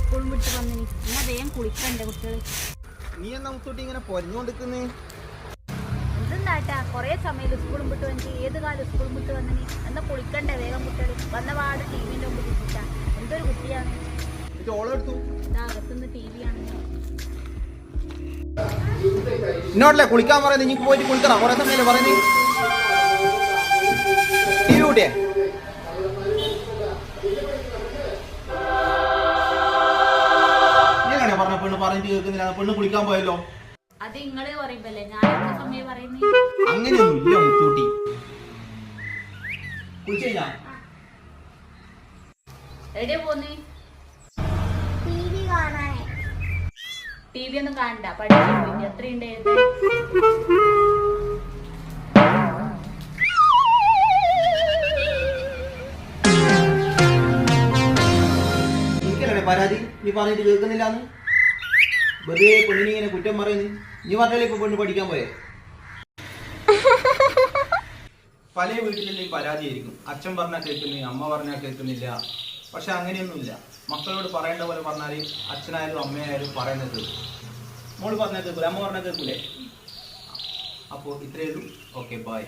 സ്കൂളും വിട്ട് വന്നിനി എന്നാ വേഗം കുളിക്കണ്ടേ കുട്ടികൾ. നീ എന്നാ മുത്തൂട്ടി ഇങ്ങനെ പൊരിഞ്ഞോണ്ടിരിക്കുന്നേ? എന്തെന്നാട്ടാ കൊറേ സമയം സ്കൂളും വിട്ട് വന്നിട്ട് ഏത് കാലം സ്കൂളും വിട്ട് വന്നിനി എന്നാ കുളിക്കണ്ടേ വേഗം കുട്ടികൾ. വന്ന പാട് ടിവിന്റെ മുമ്പിൽ ഇരിക്കാ. എന്തൊരു കുട്ടിയാണ്. അകത്തുനിന്ന് ടി വി ആണ്. എന്നോടല്ലേ കുളിക്കാൻ പറയുന്നത്? ഇനി പോയിട്ട് കുളിക്കണം. കുറെ സമയം പറയുന്നത് ടി വി കൂട്ടിയേ. പറഞ്ഞ പെണ്ണ് പറഞ്ഞിട്ട് കേൾക്കുന്നില്ല. പെണ്ണ് കുളിക്കാൻ പോയല്ലോ. അത് നിങ്ങള് പറയുമ്പല്ലേ ഞാൻ സമയം പറയുന്നേ. അങ്ങനെയൊന്നും ഇല്ല മുത്തൂട്ടി. കുളിച്ചാ എവിടെയാ പോന്നേ? ടി വി ഒന്നും കാണണ്ട, പഠിക്കാൻ പോയി. എത്രയുണ്ടായിരുന്നു? എനിക്കല്ലേ പരാതി? നീ പറഞ്ഞിട്ട് കേൾക്കുന്നില്ലാന്ന് വെറുതെ പെണ്ണിനെ ഇങ്ങനെ കുറ്റം പറയുന്നു. നീ പറഞ്ഞാലേ ഇപ്പൊ പെണ്ണ് പഠിക്കാൻ പോയേ. പല വീട്ടിലും ഈ പരാതിയായിരിക്കും. അച്ഛൻ പറഞ്ഞാൽ കേൾക്കുന്നില്ല, അമ്മ പറഞ്ഞാൽ കേൾക്കുന്നില്ല. പക്ഷെ അങ്ങനെയൊന്നുമില്ല. മക്കളോട് പറയേണ്ട പോലെ പറഞ്ഞാൽ അച്ഛനായാലും അമ്മയായാലും പറയുന്നത് മോള് പറഞ്ഞാൽ കേൾക്കൂലേ, അമ്മ പറഞ്ഞാൽ കേൾക്കൂലേ. അപ്പോൾ ഇത്രയേ ഉള്ളൂ. Okay, by.